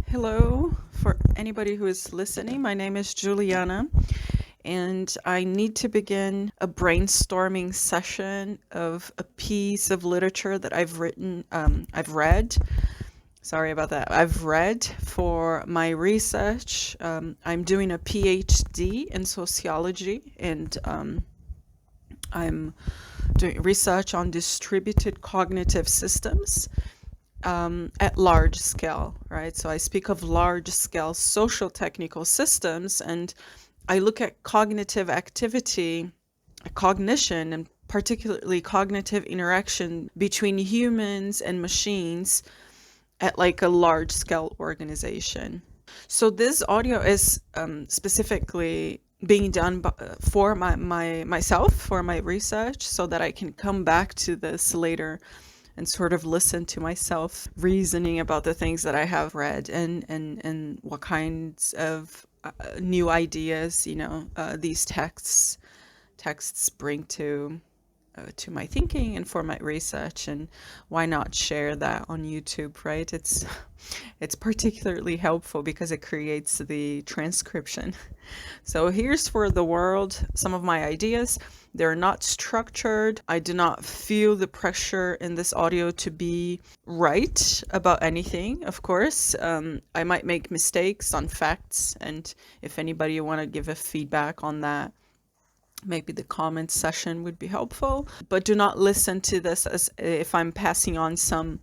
Hello, for anybody who is listening. My name is Juliana, and I need to begin a brainstorming session of a piece of literature that I've read. Sorry about that. I've read for my research. I'm doing a PhD in sociology, and I'm doing research on distributed cognitive systems at large scale, right? So I speak of large scale social technical systems, and I look at cognitive activity, cognition, and particularly cognitive interaction between humans and machines at like a large scale organization. So this audio is specifically being done for myself, for my research, so that I can come back to this later and sort of listen to myself reasoning about the things that I have read and what kinds of new ideas, these texts bring to my thinking and for my research. And why not share that on YouTube, right? It's particularly helpful because it creates the transcription. So here's for the world some of my ideas. They're not structured. I do not feel the pressure in this audio to be right about anything, of course. I might make mistakes on facts, and if anybody want to give a feedback on that, maybe the comment session would be helpful. But do not listen to this as if I'm passing on some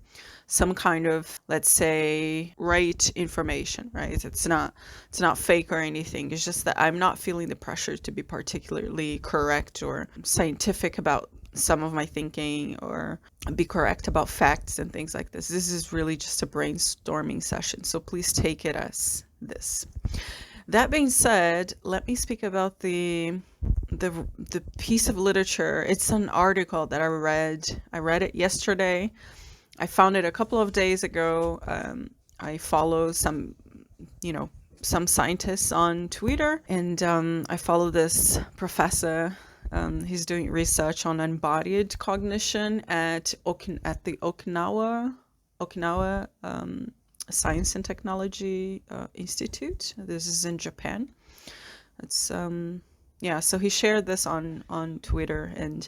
kind of, let's say, right information, right? It's not fake or anything. It's just that I'm not feeling the pressure to be particularly correct or scientific about some of my thinking or be correct about facts and things like this. This is really just a brainstorming session, so please take it as this. That being said, let me speak about the piece of literature. It's an article that I read. I read it yesterday. I found it a couple of days ago. I follow some scientists on Twitter, and I follow this professor. He's doing research on embodied cognition at the Okinawa Science and Technology Institute. This is in Japan. It's so he shared this on Twitter, and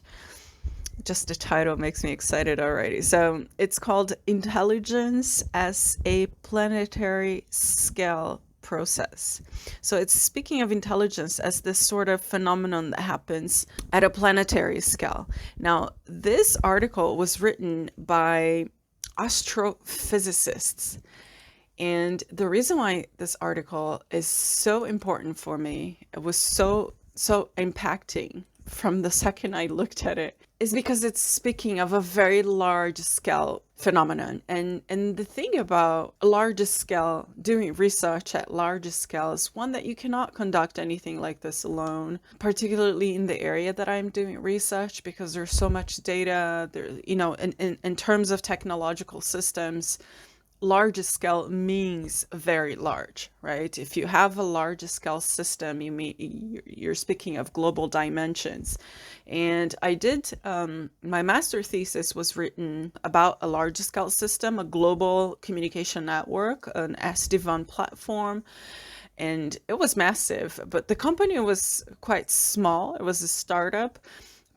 just the title makes me excited already. So it's called Intelligence as a Planetary Scale Process. So it's speaking of intelligence as this sort of phenomenon that happens at a planetary scale. Now, this article was written by astrophysicists. And the reason why this article is so important for me, it was so impacting from the second I looked at it, is because it's speaking of a very large scale phenomenon. And the thing about large scale, doing research at large scale, is one that you cannot conduct anything like this alone, particularly in the area that I'm doing research, because there's so much data there, in terms of technological systems. Large scale means very large, right? If you have a large scale system, you're speaking of global dimensions. And I did, my master thesis was written about a large scale system, a global communication network, an SD-WAN platform. And it was massive, but the company was quite small. It was a startup.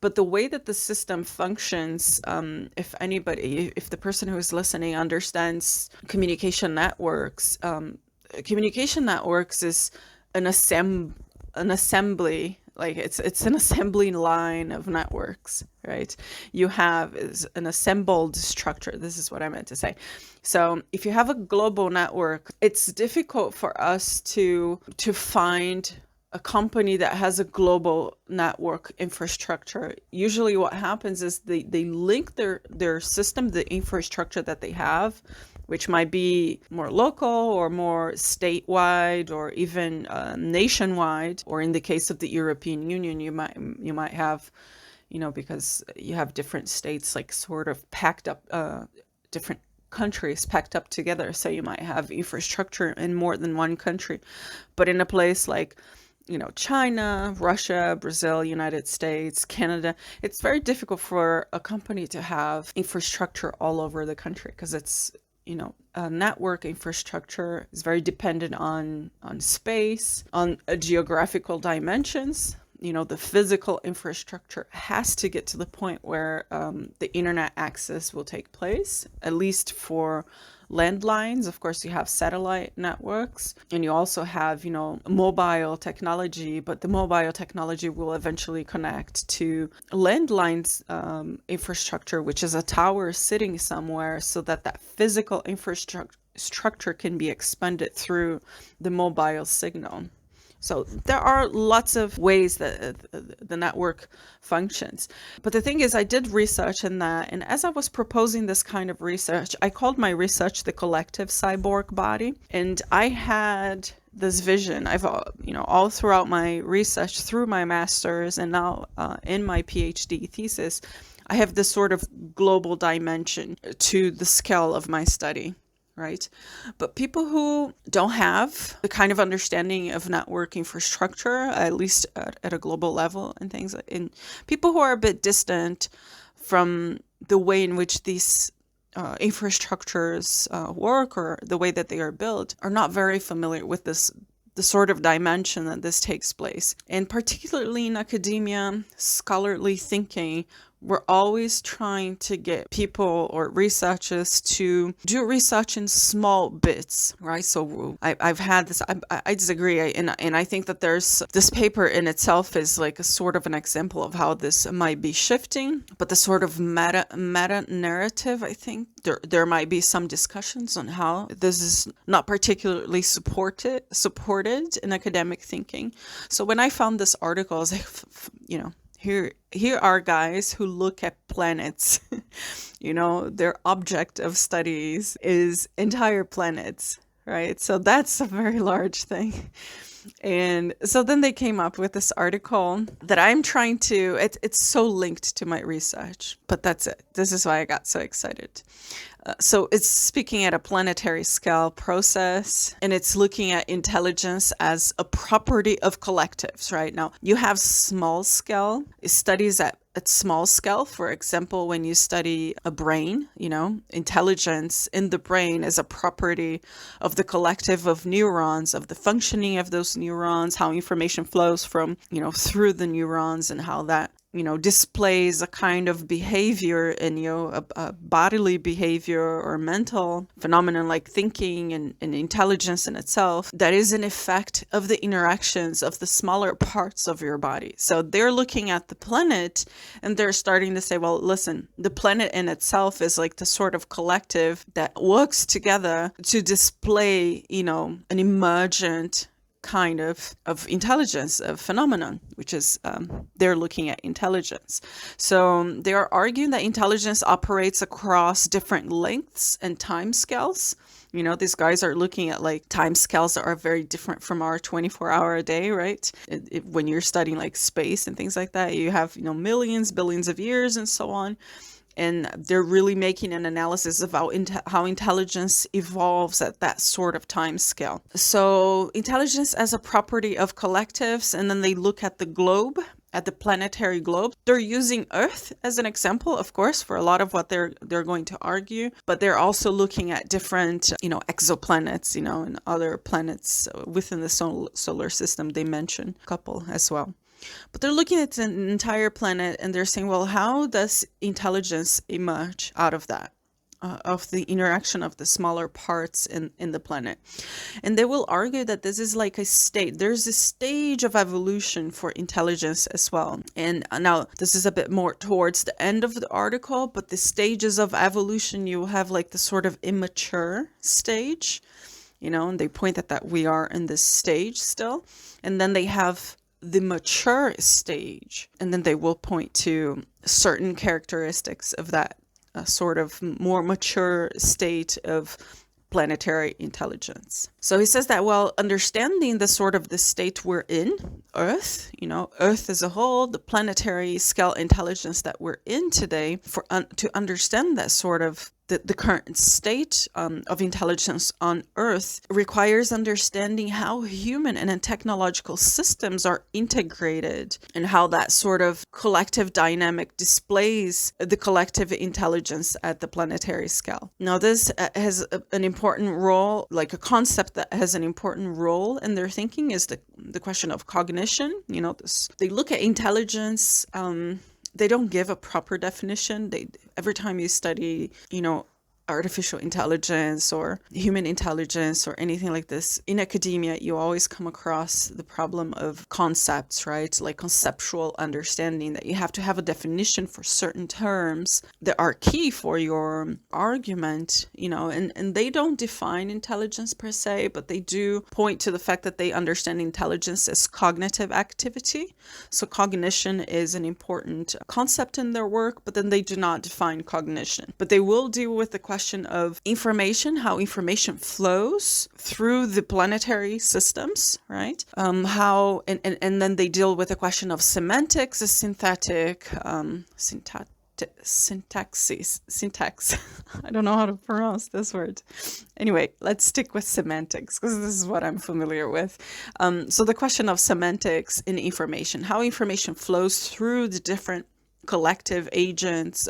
But the way that the system functions, if the person who is listening understands communication networks is an assembly, like it's an assembly line of networks, right? You have is an assembled structure. This is what I meant to say. So if you have a global network, it's difficult for us to find a company that has a global network infrastructure. Usually what happens is they link their system, the infrastructure that they have, which might be more local or more statewide or even nationwide, or in the case of the European Union, you might have, because you have different states like sort of packed up, different countries packed up together. So you might have infrastructure in more than one country. But in a place like China, Russia, Brazil, United States, Canada, it's very difficult for a company to have infrastructure all over the country because it's, network infrastructure is very dependent on space, on geographical dimensions. The physical infrastructure has to get to the point where the internet access will take place, at least for landlines. Of course, you have satellite networks, and you also have, mobile technology, but the mobile technology will eventually connect to landlines infrastructure, which is a tower sitting somewhere, so that physical infrastructure can be expanded through the mobile signal. So there are lots of ways that the network functions. But the thing is, I did research in that. And as I was proposing this kind of research, I called my research the collective cyborg body. And I had this vision. I've, all throughout my research, through my master's, and now in my PhD thesis, I have this sort of global dimension to the scale of my study. Right? But people who don't have the kind of understanding of network infrastructure, at least at a global level and things, and people who are a bit distant from the way in which these infrastructures work, or the way that they are built, are not very familiar with the sort of dimension that this takes place. And particularly in academia, scholarly thinking, we're always trying to get people or researchers to do research in small bits, right? So I've had this, I disagree. And I think that there's this paper in itself is like a sort of an example of how this might be shifting, but the sort of meta narrative, I think there might be some discussions on how this is not particularly supported in academic thinking. So when I found this article, I was like, here are guys who look at planets. Their object of studies is entire planets, right? So that's a very large thing. And so then they came up with this article that I'm trying to, it's so linked to my research, but that's it. This is why I got so excited. So it's speaking at a planetary scale process, and it's looking at intelligence as a property of collectives, right? Now, you have small scale studies at small scale. For example, when you study a brain, intelligence in the brain is a property of the collective of neurons, of the functioning of those neurons, how information flows from, through the neurons, and how that displays a kind of behavior in a bodily behavior or mental phenomenon like thinking and intelligence in itself that is an effect of the interactions of the smaller parts of your body. So they're looking at the planet and they're starting to say, well, listen, the planet in itself is like the sort of collective that works together to display, an emergent kind of intelligence, of phenomenon, which is they're looking at intelligence. So they are arguing that intelligence operates across different lengths and time scales. These guys are looking at like time scales that are very different from our 24-hour a day, right? When you're studying like space and things like that, you have, millions, billions of years and so on. And they're really making an analysis of how intelligence evolves at that sort of time scale. So intelligence as a property of collectives, and then they look at the globe, at the planetary globe. They're using Earth as an example, of course, for a lot of what they're going to argue, but they're also looking at different, exoplanets, and other planets within the solar system. They mention a couple as well. But they're looking at an entire planet and they're saying, well, how does intelligence emerge out of that, of the interaction of the smaller parts in the planet? And they will argue that this is like a state. There's a stage of evolution for intelligence as well. And now this is a bit more towards the end of the article, but the stages of evolution, you have like the sort of immature stage, and they point at that we are in this stage still. And then they have the mature stage, and then they will point to certain characteristics of that sort of more mature state of planetary intelligence. So he says that, well, understanding the sort of the state we're in Earth, Earth as a whole, the planetary scale intelligence that we're in today, to understand that sort of the current state of intelligence on Earth requires understanding how human and technological systems are integrated and how that sort of collective dynamic displays the collective intelligence at the planetary scale. Now, this has an important role, like a concept that has an important role in their thinking is the question of cognition. They look at intelligence. They don't give a proper definition. Every time you study, artificial intelligence or human intelligence or anything like this in academia, you always come across the problem of concepts, right? Like conceptual understanding, that you have to have a definition for certain terms that are key for your argument, and they don't define intelligence per se, but they do point to the fact that they understand intelligence as cognitive activity. So cognition is an important concept in their work, but then they do not define cognition. But they will deal with the question of information, how information flows through the planetary systems, right? And then they deal with the question of semantics, a synthetic, syntax. I don't know how to pronounce this word. Anyway, let's stick with semantics because this is what I'm familiar with. So the question of semantics in information, how information flows through the different collective agents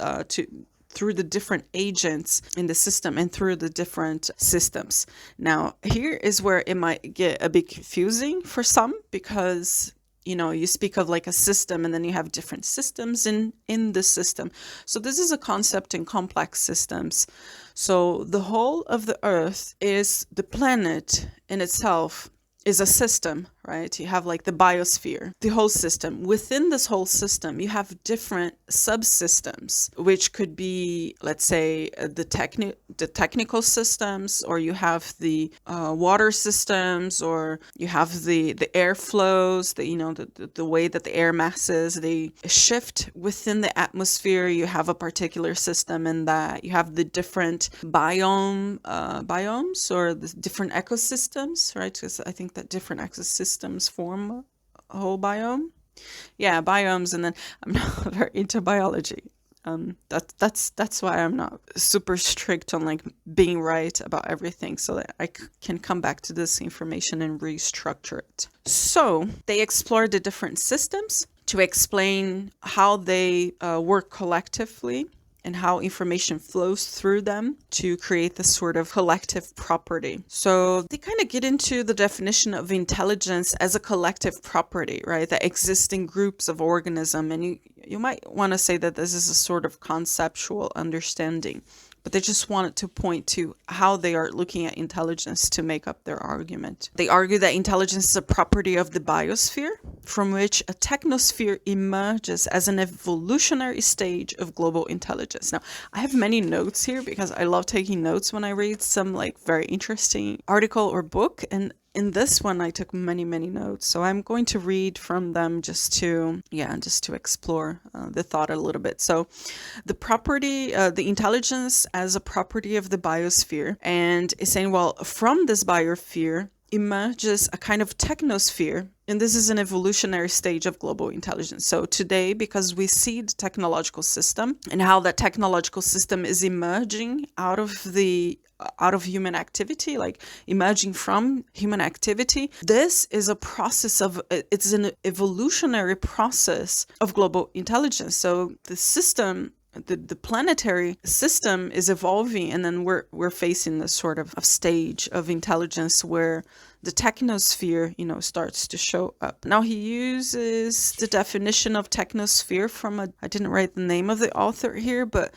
through the different agents in the system and through the different systems. Now, here is where it might get a bit confusing for some because you speak of like a system and then you have different systems in the system. So this is a concept in complex systems. So the whole of the Earth is the planet in itself is a system, right? You have like the biosphere, the whole system. Within this whole system, you have different subsystems, which could be, let's say, the technical systems, or you have the water systems, or you have the air flows, the way that the air masses, they shift within the atmosphere. You have a particular system in that. You have the different biomes or the different ecosystems, right? Because I think that different ecosystems form a whole biome. Yeah, biomes. And then I'm not very into biology. That's why I'm not super strict on like being right about everything, so that I can come back to this information and restructure it. So they explore the different systems to explain how they work collectively and how information flows through them to create this sort of collective property. So they kind of get into the definition of intelligence as a collective property, right, that exists in groups of organism. And you might want to say that this is a sort of conceptual understanding, but they just wanted to point to how they are looking at intelligence to make up their argument. They argue that intelligence is a property of the biosphere, from which a technosphere emerges as an evolutionary stage of global intelligence. Now, I have many notes here because I love taking notes when I read some like very interesting article or book, and in this one, I took many, many notes. So I'm going to read from them just to explore the thought a little bit. So the property, the intelligence as a property of the biosphere, and is saying, well, from this biosphere emerges a kind of technosphere, and this is an evolutionary stage of global intelligence. So today, because we see the technological system and how that technological system is emerging out of human activity, like emerging from human activity, this is a process it's an evolutionary process of global intelligence. So the system, the planetary system is evolving, and then we're facing this sort of stage of intelligence where the technosphere, starts to show up. Now he uses the definition of technosphere from I didn't write the name of the author here, but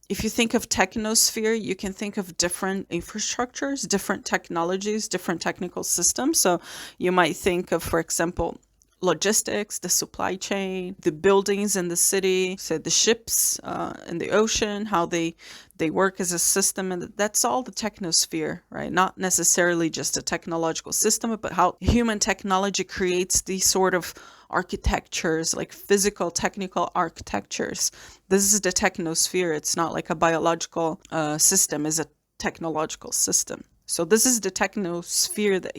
if you think of technosphere, you can think of different infrastructures, different technologies, different technical systems. So you might think of, for example, logistics, the supply chain, the buildings in the city, so the ships in the ocean, how they work as a system. And that's all the technosphere, right? Not necessarily just a technological system, but how human technology creates these sort of architectures, like physical, technical architectures. This is the technosphere. It's not like a biological system, it's a technological system. So this is the technosphere that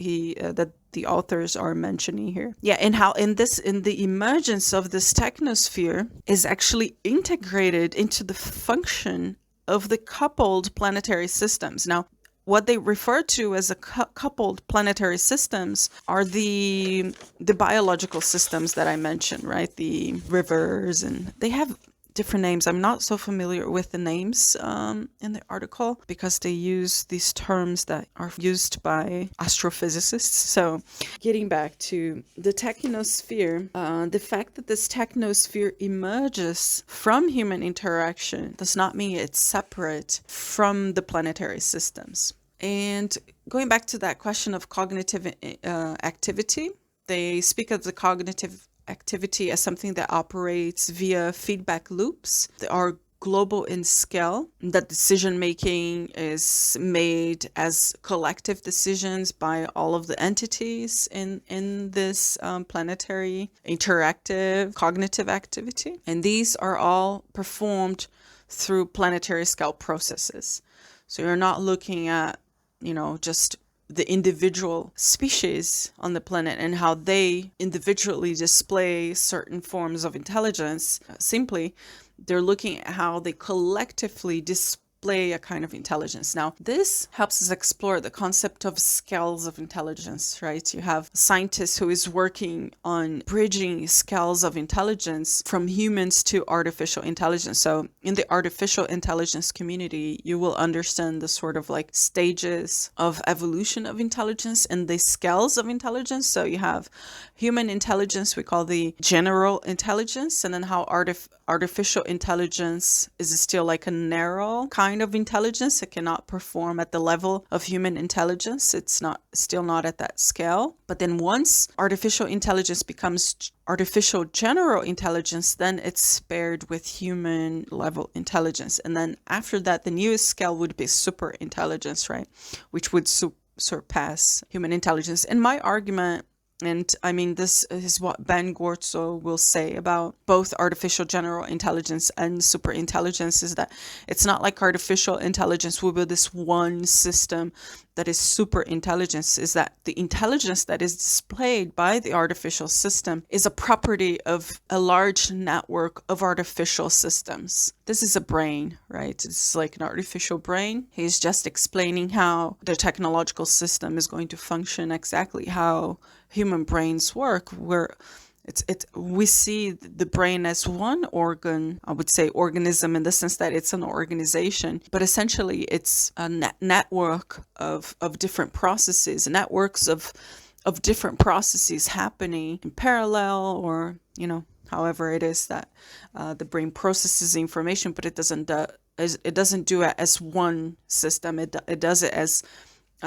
that the authors are mentioning here. Yeah, and how in the emergence of this technosphere is actually integrated into the function of the coupled planetary systems. Now, what they refer to as a coupled planetary systems are the biological systems that I mentioned, right? The rivers, and they have different names. I'm not so familiar with the names in the article because they use these terms that are used by astrophysicists. So getting back to the technosphere, the fact that this technosphere emerges from human interaction does not mean it's separate from the planetary systems. And going back to that question of cognitive activity, they speak of the cognitive activity as something that operates via feedback loops that are global in scale, that decision making is made as collective decisions by all of the entities in this planetary interactive cognitive activity. And these are all performed through planetary scale processes. So you're not looking at, just the individual species on the planet and how they individually display certain forms of intelligence. Simply, they're looking at how they collectively display a kind of intelligence. Now, this helps us explore the concept of scales of intelligence, right? You have a scientist who is working on bridging scales of intelligence from humans to artificial intelligence. So in the artificial intelligence community, you will understand the sort of like stages of evolution of intelligence and the scales of intelligence. So you have human intelligence, we call the general intelligence, and then how artificial intelligence is still like a narrow kind of intelligence. It cannot perform at the level of human intelligence. It's still not at that scale. But then once artificial intelligence becomes artificial general intelligence, then it's paired with human level intelligence. And then after that, the newest scale would be super intelligence, right? Which would surpass human intelligence. And my argument, and I mean, this is what Ben Gorzo will say about both artificial general intelligence and super intelligence, is that it's not like artificial intelligence will be this one system that is super intelligence. Is that the intelligence that is displayed by the artificial system is a property of a large network of artificial systems. This is a brain, right? It's like an artificial brain. He's just explaining how the technological system is going to function, exactly how human brains work, where we see the brain as one organ, I would say organism, in the sense that it's an organization, but essentially it's a network of different processes, networks of different processes happening in parallel, or however it is that the brain processes information, but it doesn't do it as one system. It does it as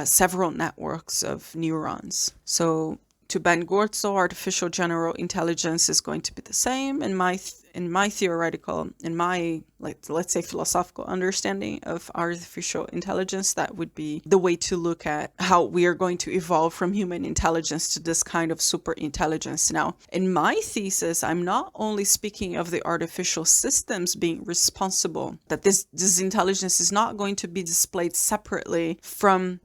several networks of neurons. So to Ben Gorzo, artificial general intelligence is going to be the same. In my theoretical, in my, let's say, philosophical understanding of artificial intelligence, that would be the way to look at how we are going to evolve from human intelligence to this kind of super intelligence. Now, in my thesis, I'm not only speaking of the artificial systems being responsible, that this intelligence is not going to be displayed separately from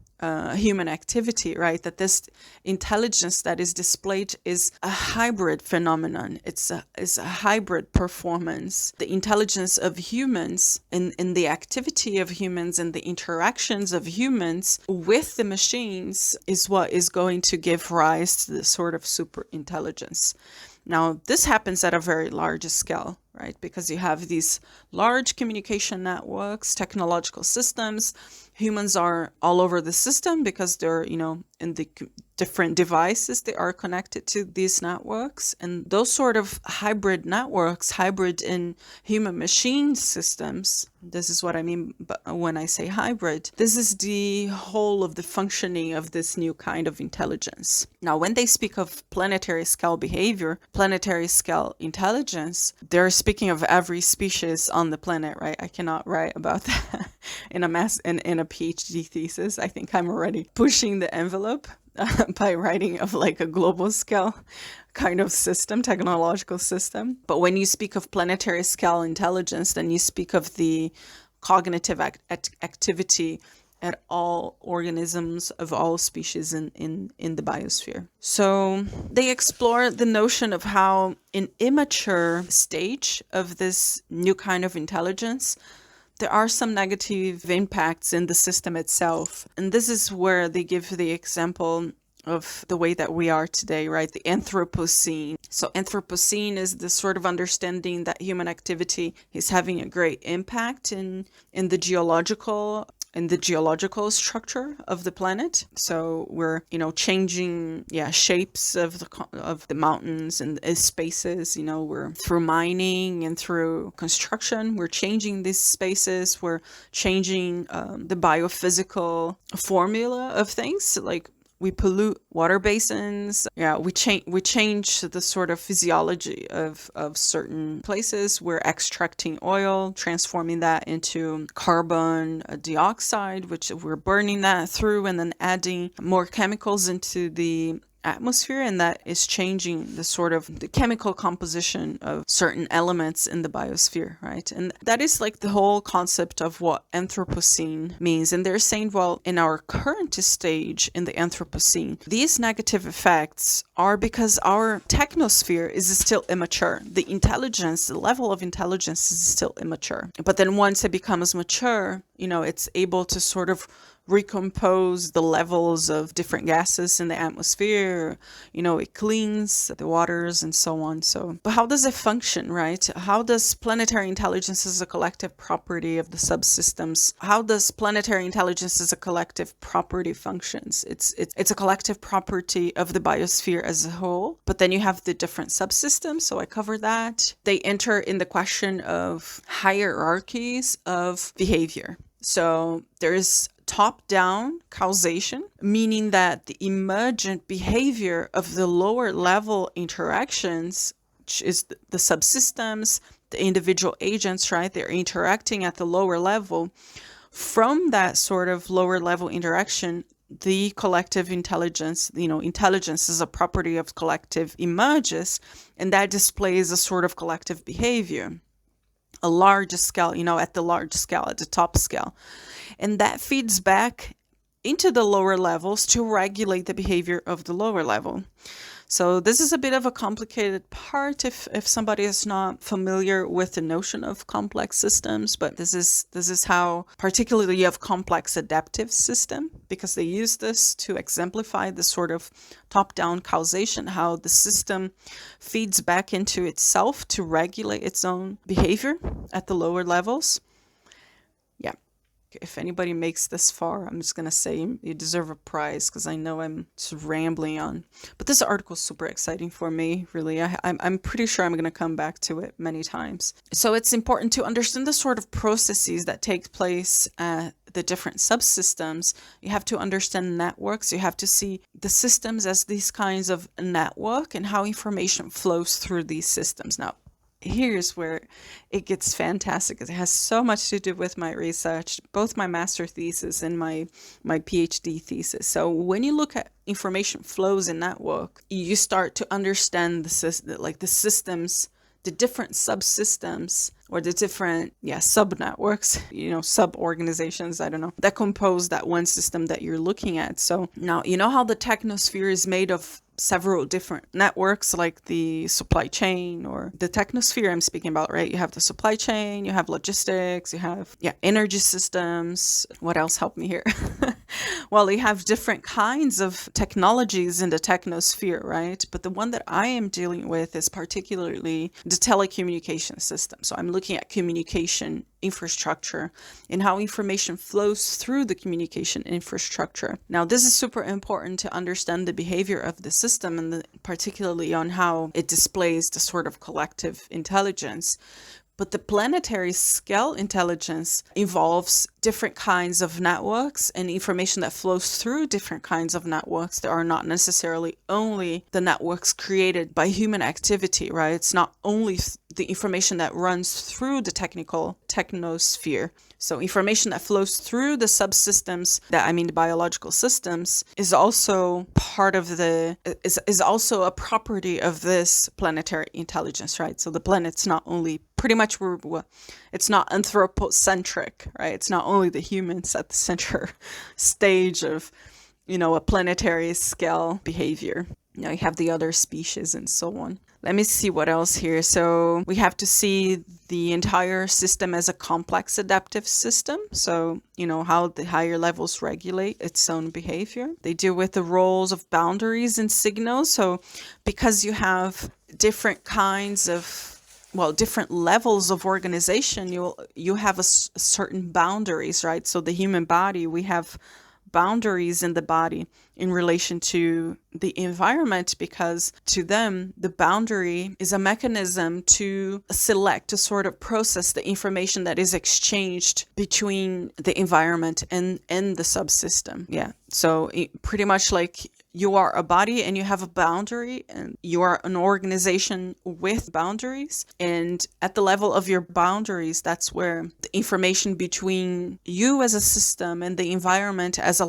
human activity, right? That this intelligence that is displayed is a hybrid phenomenon. It's a hybrid performance. The intelligence of humans in the activity of humans and the interactions of humans with the machines is what is going to give rise to this sort of super intelligence. Now, this happens at a very large scale, right? Because you have these large communication networks, technological systems. Humans are all over the system because they're, in the different devices they are connected to these networks. And those sort of hybrid networks, hybrid in human machine systems, this is what I mean when I say hybrid. This is the whole of the functioning of this new kind of intelligence. Now, when they speak of planetary scale behavior, planetary scale intelligence, they're speaking of every species on the planet, right? I cannot write about that in a PhD thesis. I think I'm already pushing the envelope by writing of like a global scale kind of system, technological system. But when you speak of planetary scale intelligence, then you speak of the cognitive activity at all organisms of all species in the biosphere. So they explore the notion of how in immature stage of this new kind of intelligence, there are some negative impacts in the system itself. And this is where they give the example of the way that we are today, right? The Anthropocene. So Anthropocene is the sort of understanding that human activity is having a great impact in the geological structure of the planet. So we're, changing, shapes of the mountains and spaces. We're through mining and through construction. We're changing these spaces. We're changing the biophysical formula of things. Like we pollute water basins. We change the sort of physiology of certain places. We're extracting oil, transforming that into carbon dioxide, which we're burning that through and then adding more chemicals into the atmosphere, and that is changing the sort of the chemical composition of certain elements in the biosphere, right? And that is like the whole concept of what Anthropocene means. And they're saying, well, in our current stage in the Anthropocene, these negative effects are because our technosphere is still immature. The level of intelligence is still immature. But then once it becomes mature, it's able to sort of recompose the levels of different gases in the atmosphere. It cleans the waters and so on. But how does it function, right? How does planetary intelligence as a collective property of the subsystems? How does planetary intelligence as a collective property functions? It's a collective property of the biosphere as a whole, but then you have the different subsystems. So I cover that. They enter in the question of hierarchies of behavior. So there's top-down causation, meaning that the emergent behavior of the lower level interactions, which is the subsystems, the individual agents, right? They're interacting at the lower level. From that sort of lower level interaction, the collective intelligence, intelligence is a property of collective emerges, and that displays a sort of collective behavior. A large scale, at the large scale, at the top scale. And that feeds back into the lower levels to regulate the behavior of the lower level. So this is a bit of a complicated part if somebody is not familiar with the notion of complex systems, but this is how particularly you have complex adaptive system, because they use this to exemplify the sort of top-down causation, how the system feeds back into itself to regulate its own behavior at the lower levels. Yeah. If anybody makes this far, I'm just going to say you deserve a prize, because I know I'm just rambling on. But this article is super exciting for me, really. I'm pretty sure I'm going to come back to it many times. So it's important to understand the sort of processes that take place at the different subsystems. You have to understand networks. You have to see the systems as these kinds of network and how information flows through these systems. Now, here's where it gets fantastic, because it has so much to do with my research, both my master thesis and my PhD thesis. So when you look at information flows in network, you start to understand the systems, the different subsystems, or the different sub-networks, sub-organizations, I don't know, that compose that one system that you're looking at. So now, how the technosphere is made of several different networks, like the supply chain, or the technosphere I'm speaking about, right? You have the supply chain, you have logistics, you have energy systems. What else? Help me here. Well, you have different kinds of technologies in the technosphere, right? But the one that I am dealing with is particularly the telecommunication system. So I'm looking at communication infrastructure and how information flows through the communication infrastructure. Now, this is super important to understand the behavior of the system, and particularly on how it displays the sort of collective intelligence. But the planetary scale intelligence involves different kinds of networks and information that flows through different kinds of networks that are not necessarily only the networks created by human activity, right? It's not only the information that runs through the technosphere. So information that flows through the subsystems, the biological systems, is also part of is also a property of this planetary intelligence, right? So the planet's not only pretty much it's not anthropocentric, right? It's not only the humans at the center stage of, a planetary scale behavior. You have the other species and so on. Let me see what else here. So we have to see the entire system as a complex adaptive system. So, how the higher levels regulate its own behavior. They deal with the roles of boundaries and signals. So because you have different kinds of different levels of organization, you have certain boundaries, right? So the human body, we have boundaries in the body in relation to the environment, because to them, the boundary is a mechanism to select, to sort of process the information that is exchanged between the environment and the subsystem. Yeah. So pretty much like you are a body and you have a boundary, and you are an organization with boundaries. And at the level of your boundaries, that's where the information between you as a system and the environment as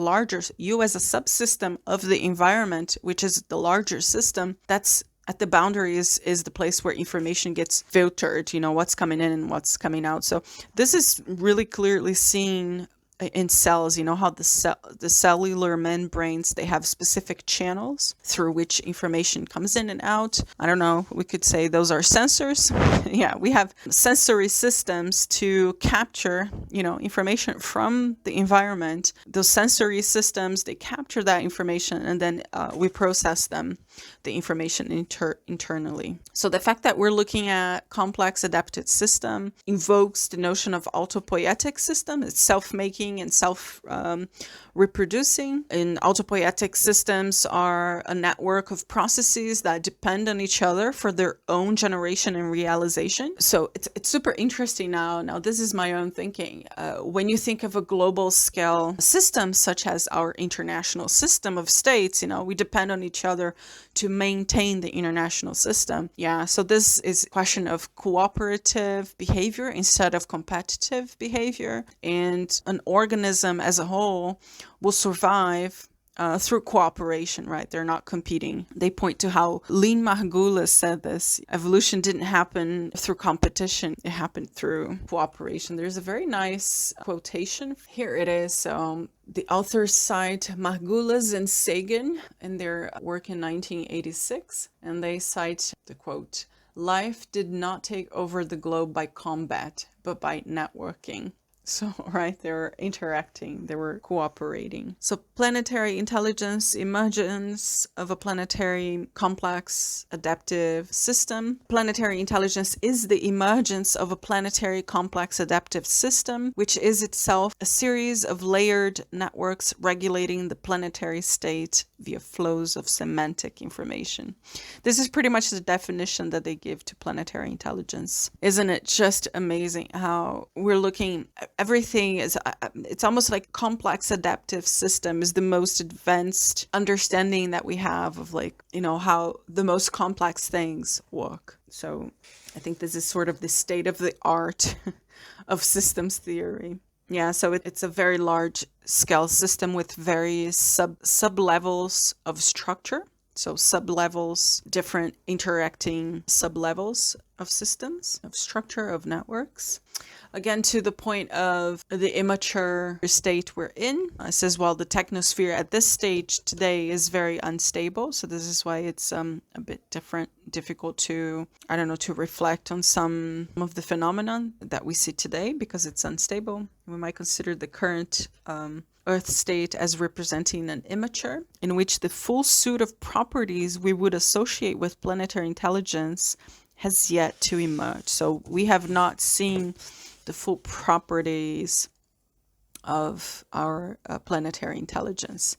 you as a subsystem of the environment, which is the larger system, that's at the boundary is the place where information gets filtered, what's coming in and what's coming out. So this is really clearly seen in cells. How the cellular membranes, they have specific channels through which information comes in and out. I don't know, we could say those are sensors. Yeah, we have sensory systems to capture, information from the environment. Those sensory systems, they capture that information, and then we process them, the information internally. So the fact that we're looking at complex adaptive system invokes the notion of autopoietic system. It's self-making and self-reproducing. And autopoietic systems are a network of processes that depend on each other for their own generation and realization. So it's super interesting now. Now, this is my own thinking. When you think of a global scale system, such as our international system of states, we depend on each other to maintain the international system. Yeah, so this is a question of cooperative behavior instead of competitive behavior. And an organism as a whole will survive through cooperation, right? They're not competing. They point to how Lynn Margulis said this: evolution didn't happen through competition, it happened through cooperation. There's a very nice quotation. Here it is. The authors cite Margulis and Sagan in their work in 1986, and they cite the quote, "Life did not take over the globe by combat, but by networking." So, right, they were interacting, they were cooperating. So planetary intelligence, emergence of a planetary complex adaptive system. Planetary intelligence is the emergence of a planetary complex adaptive system, which is itself a series of layered networks regulating the planetary state via flows of semantic information. This is pretty much the definition that they give to planetary intelligence. Isn't it just amazing how we're looking at everything is, it's almost like complex adaptive system is the most advanced understanding that we have of how the most complex things work. So I think this is sort of the state of the art of systems theory. Yeah, so it's a very large scale system with various sub-levels of structure. So sub-levels, different interacting sub-levels of systems, of structure, of networks. Again, to the point of the immature state we're in, it says, while the technosphere at this stage today is very unstable. So this is why it's a bit difficult to reflect on some of the phenomenon that we see today, because it's unstable. We might consider the current Earth state as representing an immature, in which the full suite of properties we would associate with planetary intelligence has yet to emerge. So we have not seen the full properties of our planetary intelligence.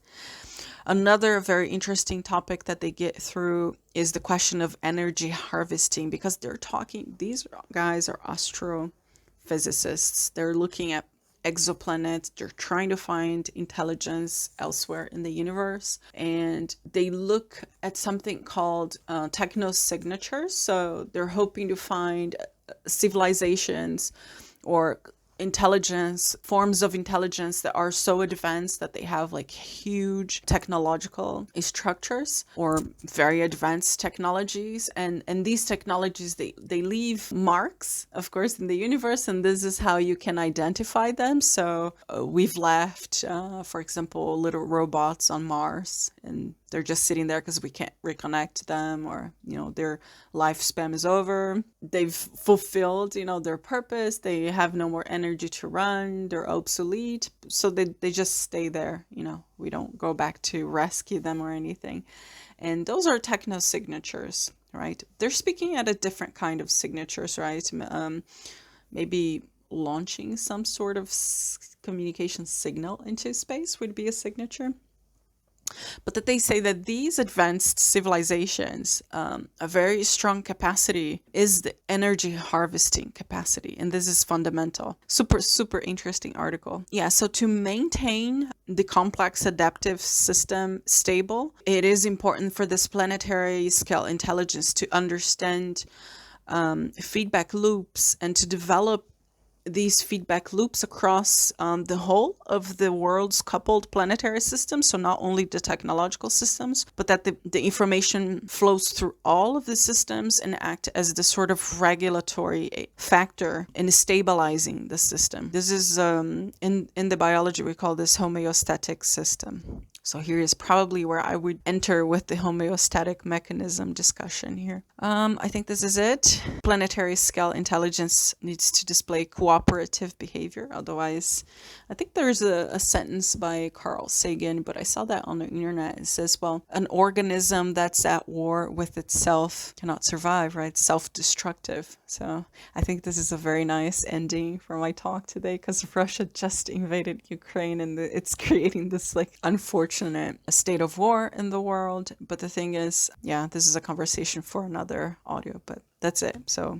Another very interesting topic that they get through is the question of energy harvesting, because these guys are astrophysicists. They're looking at exoplanets. They're trying to find intelligence elsewhere in the universe, and they look at something called technosignatures. So they're hoping to find civilizations or intelligence, forms of intelligence that are so advanced that they have like huge technological structures or very advanced technologies. And these technologies, they leave marks, of course, in the universe, and this is how you can identify them. So we've left, for example, little robots on Mars, and they're just sitting there because we can't reconnect them, or their lifespan is over. They've fulfilled their purpose. They have no more energy to run. They're obsolete, so they just stay there. We don't go back to rescue them or anything. And those are techno signatures, right? They're speaking at a different kind of signatures, right? Maybe launching some sort of communication signal into space would be a signature. But that they say that these advanced civilizations, a very strong capacity is the energy harvesting capacity. And this is fundamental. Super, super interesting article. Yeah, so to maintain the complex adaptive system stable, it is important for this planetary scale intelligence to understand feedback loops and to develop these feedback loops across the whole of the world's coupled planetary system. So not only the technological systems, but that the information flows through all of the systems and act as the sort of regulatory factor in stabilizing the system. This is, in the biology, we call this homeostatic system. So here is probably where I would enter with the homeostatic mechanism discussion here. I think this is it. Planetary scale intelligence needs to display cooperative behavior. Otherwise, I think there's a sentence by Carl Sagan, but I saw that on the internet. It says, well, an organism that's at war with itself cannot survive, right? Self-destructive. So I think this is a very nice ending for my talk today, because Russia just invaded Ukraine, and it's creating this like unfortunate state of war in the world. But the thing is, yeah, this is a conversation for another audio, but that's it. So